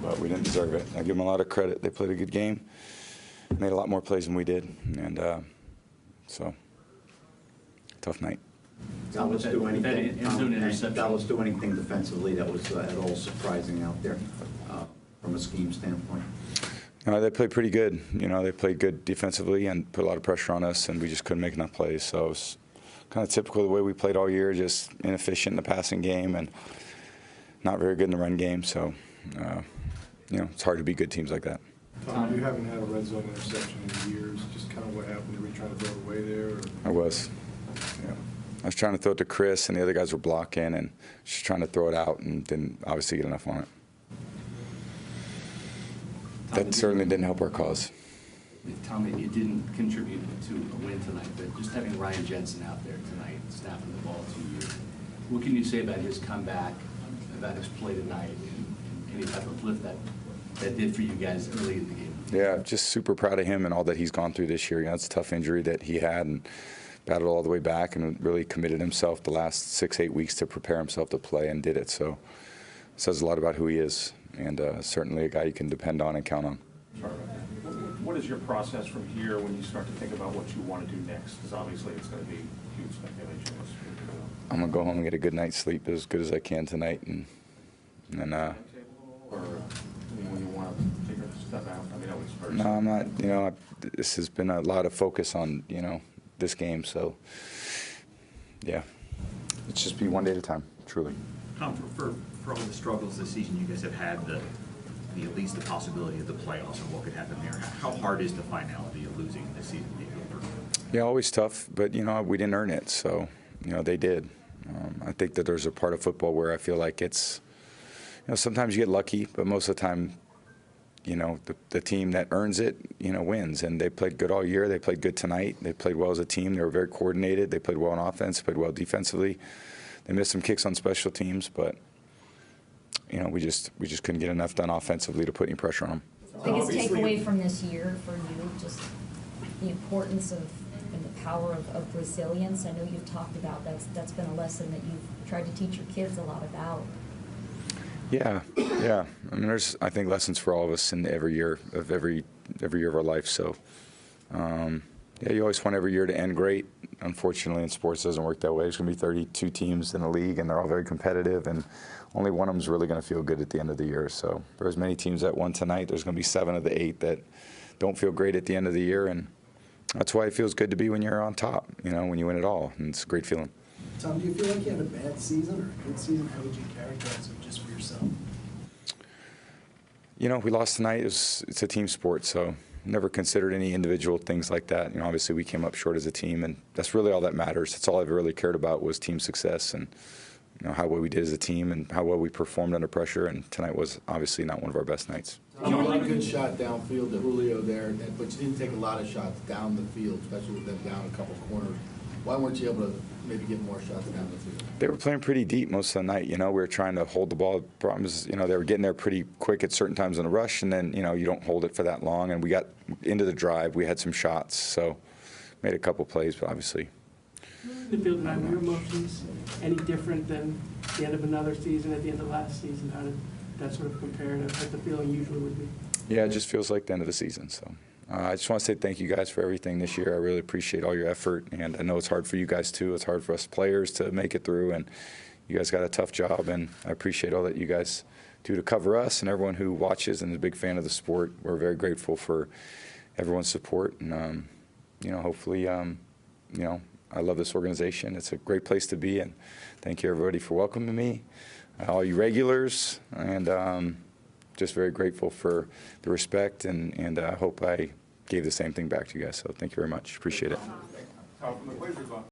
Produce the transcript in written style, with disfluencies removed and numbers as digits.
but we didn't deserve it. I give them a lot of credit. They played a good game, made a lot more plays than we did, and so tough night. Dallas do anything defensively that was at all surprising out there from a scheme standpoint? No, they played pretty good. They played good defensively and put a lot of pressure on us, and we just couldn't make enough plays. So it was kind of typical of the way we played all year, just inefficient in the passing game and not very good in the run game. So, it's hard to beat good teams like that. Tom, you haven't had a red zone interception in years. Just kind of what happened? Were you trying to throw it away there? Or? I was. Yeah. I was trying to throw it to Chris, and the other guys were blocking, and just trying to throw it out, and didn't obviously get enough on it. That certainly didn't help our cause. Tom, it didn't contribute to a win tonight, but just having Ryan Jensen out there tonight, snapping the ball to you, what can you say about his comeback, about his play tonight, and any type of lift that did for you guys early in the game? Yeah, just super proud of him and all that he's gone through this year. It's a tough injury that he had, and battled all the way back and really committed himself the last 6-8 weeks to prepare himself to play, and did it. So it says a lot about who he is, and certainly a guy you can depend on and count on. What is your process from here when you start to think about what you want to do next? Because obviously it's going to be huge speculation. I'm going to go home and get a good night's sleep as good as I can tonight, and or when you want to take a step out? I mean, always first. No, I'm not. This has been a lot of focus on this game, so yeah, it's just be one day at a time, truly. Tom, for all the struggles this season, you guys have had at least the possibility of the playoffs and what could happen there. How hard is the finality of losing this season being over? Yeah, always tough, but we didn't earn it, so they did. I think that there's a part of football where I feel like it's, sometimes you get lucky, but most of the time, the team that earns it, wins. And they played good all year. They played good tonight. They played well as a team. They were very coordinated. They played well on offense, played well defensively. They missed some kicks on special teams, but we just couldn't get enough done offensively to put any pressure on them. Biggest takeaway from this year for you, just the importance of and the power of resilience. I know you've talked about that's been a lesson that you've tried to teach your kids a lot about. Yeah. I mean, there's, I think, lessons for all of us in every year of every year of our life. So, yeah, you always want every year to end great. Unfortunately, in sports, it doesn't work that way. There's going to be 32 teams in the league, and they're all very competitive, and only one of them is really going to feel good at the end of the year. So, there's many teams that won tonight. There's going to be 7 of the 8 that don't feel great at the end of the year, and that's why it feels good to be when you're on top. When you win it all, and it's a great feeling. Tom, do you feel like you had a bad season or a good season? How would you characterize it just for yourself? We lost tonight. It's a team sport, so never considered any individual things like that. Obviously we came up short as a team, and that's really all that matters. That's all I've really cared about was team success and how well we did as a team and how well we performed under pressure. And tonight was obviously not one of our best nights. You had a good shot downfield to Julio there, but you didn't take a lot of shots down the field, especially with them down a couple corners. Why weren't you able to maybe get more shots down the field? They were playing pretty deep most of the night. We were trying to hold the ball. The problem is, they were getting there pretty quick at certain times in a rush, and then, you don't hold it for that long. And we got into the drive. We had some shots, so made a couple plays, but obviously. The field tonight, were your emotions any different than the end of another season, at the end of last season? How did that sort of compare to what the feeling usually would be? Yeah, it just feels like the end of the season, so. I just want to say thank you guys for everything this year. I really appreciate all your effort, and I know it's hard for you guys too. It's hard for us players to make it through, and you guys got a tough job, and I appreciate all that you guys do to cover us and everyone who watches and is a big fan of the sport. We're very grateful for everyone's support, and hopefully, I love this organization. It's a great place to be, and thank you everybody for welcoming me, all you regulars, and just very grateful for the respect, and I hope I gave the same thing back to you guys. So thank you very much. Appreciate it.